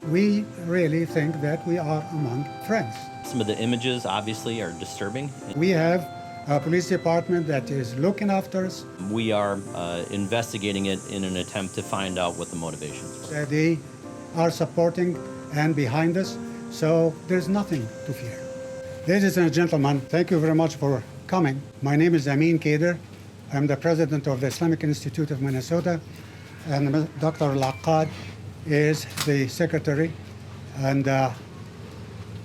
we really think that we are among friends. Some of the images obviously are disturbing. We have a police department that is looking after us. We are investigating it in an attempt to find out what the motivations were. They are supporting and behind us, so there's nothing to fear. Ladies and gentlemen, thank you very much for coming. My name is Amin Kader. I'm the president of the Islamic Institute of Minnesota, and Dr. Laqad is the secretary. And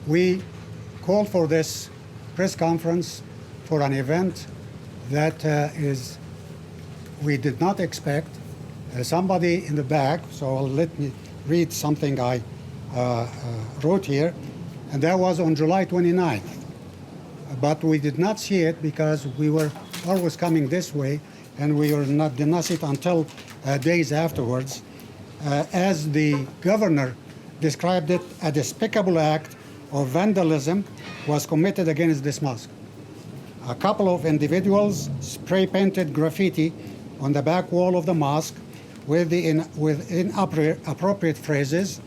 we called for this press conference for an event that we did not expect. Somebody in the back, so let me read something I wrote here, and that was on July 29th. But we did not see it because we were always coming this way, and we did not see it until days afterwards. As the governor described it, a despicable act of vandalism was committed against this mosque. A couple of individuals spray-painted graffiti on the back wall of the mosque with inappropriate phrases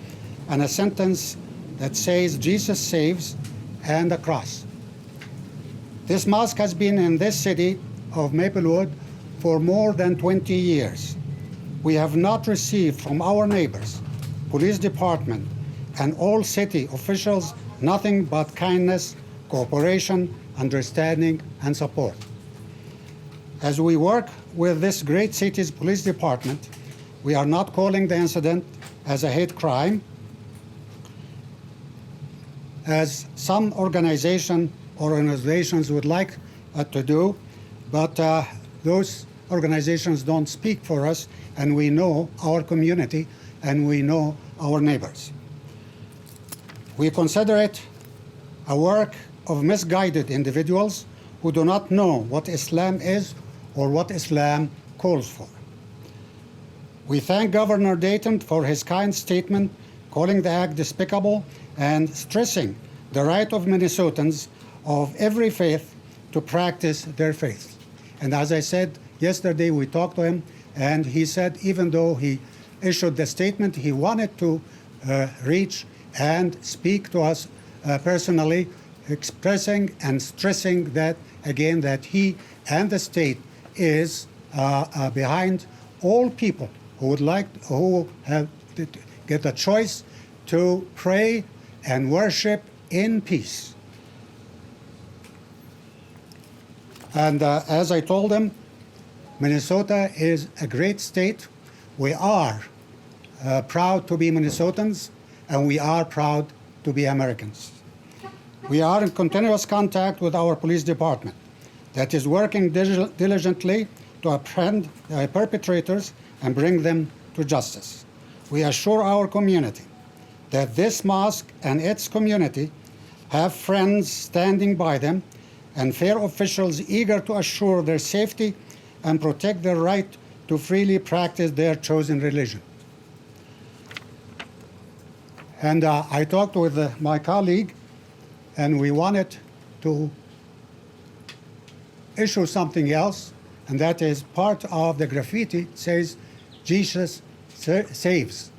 and a sentence that says, "Jesus saves," and a cross. This mosque has been in this city of Maplewood for more than 20 years. We have not received from our neighbors, police department, and all city officials nothing but kindness, cooperation, understanding, and support. As we work with this great city's police department, we are not calling the incident as a hate crime, as some organizations would like to do, but those organizations don't speak for us, and we know our community and we know our neighbors. We consider it a work of misguided individuals who do not know what Islam is or what Islam calls for. We thank Governor Dayton for his kind statement calling the act despicable and stressing the right of Minnesotans of every faith to practice their faith. And as I said yesterday, we talked to him, and he said even though he issued the statement, he wanted to reach and speak to us personally, expressing and stressing that, again, that he and the state is behind all people who have to get a choice to pray and worship in peace. And as I told them, Minnesota is a great state. We are proud to be Minnesotans, and we are proud to be Americans. We are in continuous contact with our police department that is working diligently to apprehend perpetrators and bring them to justice. We assure our community that this mosque and its community have friends standing by them and fair officials eager to assure their safety and protect their right to freely practice their chosen religion. And I talked with my colleague, and we wanted to issue something else, and that is part of the graffiti says, "Jesus saves."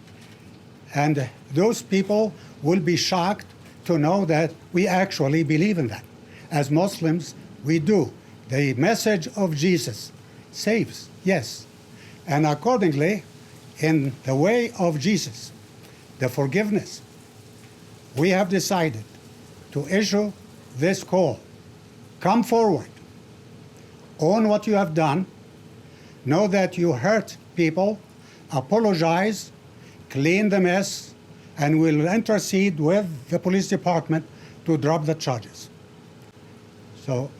And those people will be shocked to know that we actually believe in that. As Muslims, we do. The message of Jesus saves, yes. And accordingly, in the way of Jesus, the forgiveness, we have decided to issue this call. Come forward. Own what you have done. Know that you hurt people. Apologize. Clean the mess. And we'll intercede with the police department to drop the charges. So,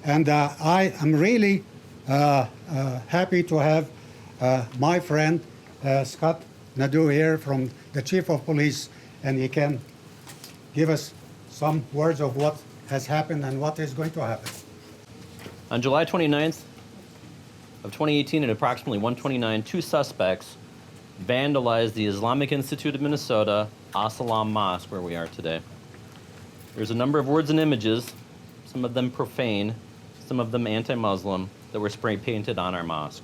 and I am really happy to have my friend Scott Nadeau here from the Chief of Police, and he can give us some words of what has happened and what is going to happen. On July 29th of 2018 at approximately 1:29, two suspects vandalized the Islamic Institute of Minnesota Al-Salam Mosque, where we are today. There's a number of words and images, some of them profane, some of them anti-Muslim, that were spray painted on our mosque.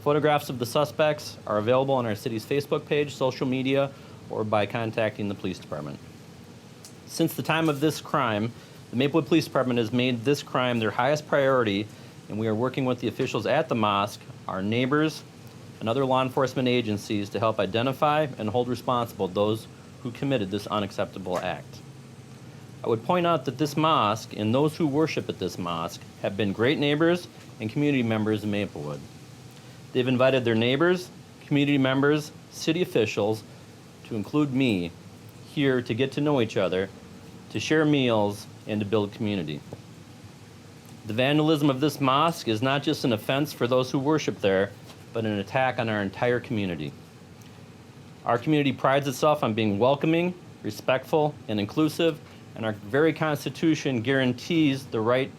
Photographs of the suspects are available on our city's Facebook page, social media, or by contacting the police department. Since the time of this crime, the Maplewood Police Department has made this crime their highest priority, and we are working with the officials at the mosque, our neighbors, and other law enforcement agencies to help identify and hold responsible those who committed this unacceptable act. I would point out that this mosque and those who worship at this mosque have been great neighbors and community members in Maplewood. They've invited their neighbors, community members, city officials, to include me, here to get to know each other, to share meals, and to build community. The vandalism of this mosque is not just an offense for those who worship there, but an attack on our entire community. Our community prides itself on being welcoming, respectful, and inclusive, and our very Constitution guarantees the right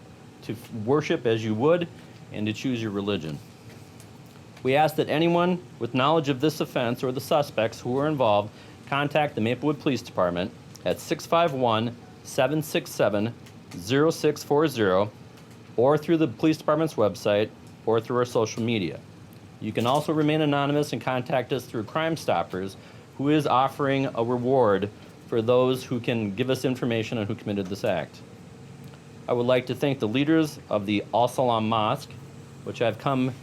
to worship as you would and to choose your religion. We ask that anyone with knowledge of this offense or the suspects who are involved contact the Maplewood Police Department at 651-767-0640 or through the police department's website or through our social media. You can also remain anonymous and contact us through Crime Stoppers, who is offering a reward for those who can give us information on who committed this act. I would like to thank the leaders of the Al-Salam Mosque, which I've come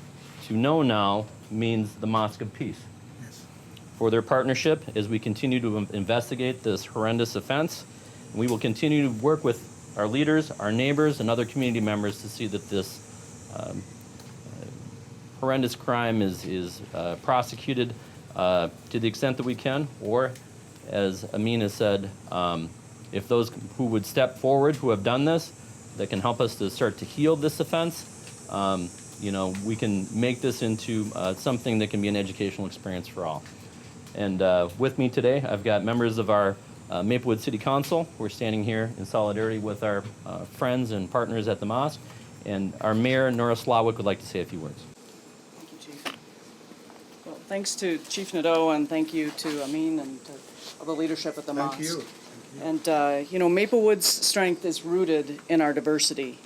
to know now means the Mosque of Peace, for their partnership as we continue to investigate this horrendous offense. We will continue to work with our leaders, our neighbors, and other community members to see that this horrendous crime is prosecuted to the extent that we can, or as Amin has said, if those who would step forward who have done this, that can help us to start to heal this offense, we can make this into something that can be an educational experience for all. And with me today, I've got members of our Maplewood City Council. We're standing here in solidarity with our friends and partners at the mosque. And our Mayor, Nora Slawick, would like to say a few words. Thank you, Chief. Well, thanks to Chief Nadeau, and thank you to Amin and to all the leadership at the mosque. Thank you. And, Maplewood's strength is rooted in our diversity.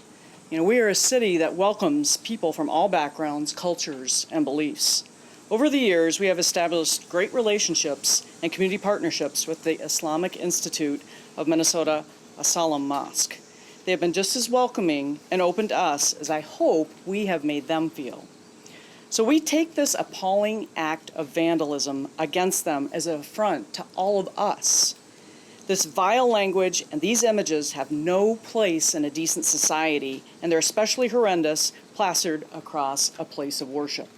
We are a city that welcomes people from all backgrounds, cultures, and beliefs. Over the years, we have established great relationships and community partnerships with the Islamic Institute of Minnesota Al-Salam Mosque. They have been just as welcoming and open to us as I hope we have made them feel. So we take this appalling act of vandalism against them as an affront to all of us. This vile language and these images have no place in a decent society, and they're especially horrendous plastered across a place of worship.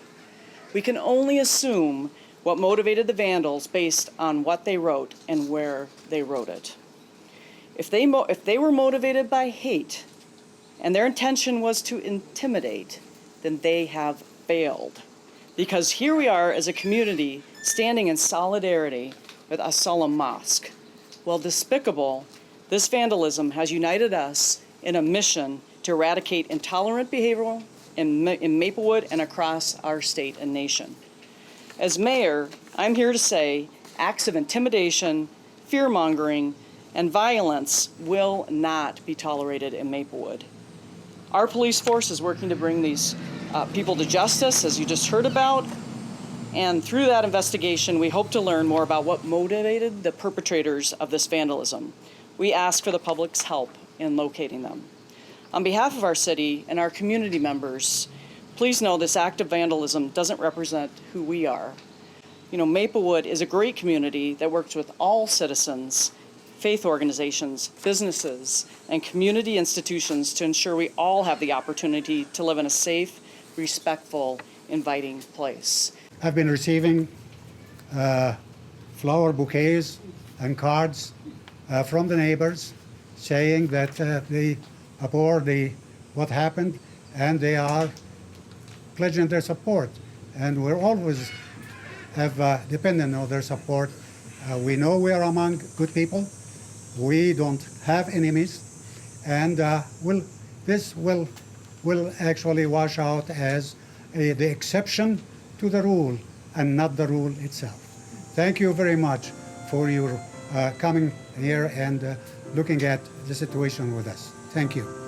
We can only assume what motivated the vandals based on what they wrote and where they wrote it. If they were motivated by hate and their intention was to intimidate, then they have failed. Because here we are as a community standing in solidarity with Al-Salam Mosque. While despicable, this vandalism has united us in a mission to eradicate intolerant behavior in Maplewood and across our state and nation. As mayor, I'm here to say acts of intimidation, fear-mongering, and violence will not be tolerated in Maplewood. Our police force is working to bring these people to justice, as you just heard about, and through that investigation, we hope to learn more about what motivated the perpetrators of this vandalism. We ask for the public's help in locating them. On behalf of our city and our community members, please know this act of vandalism doesn't represent who we are. Maplewood is a great community that works with all citizens, faith organizations, businesses, and community institutions to ensure we all have the opportunity to live in a safe, respectful, inviting place. I've been receiving flower bouquets and cards from the neighbors saying that they abhor what happened, and they are pledging their support. And we're always have dependent on their support. We know we are among good people. We don't have enemies, and this will actually wash out as the exception to the rule and not the rule itself. Thank you very much for your coming here and looking at the situation with us. Thank you.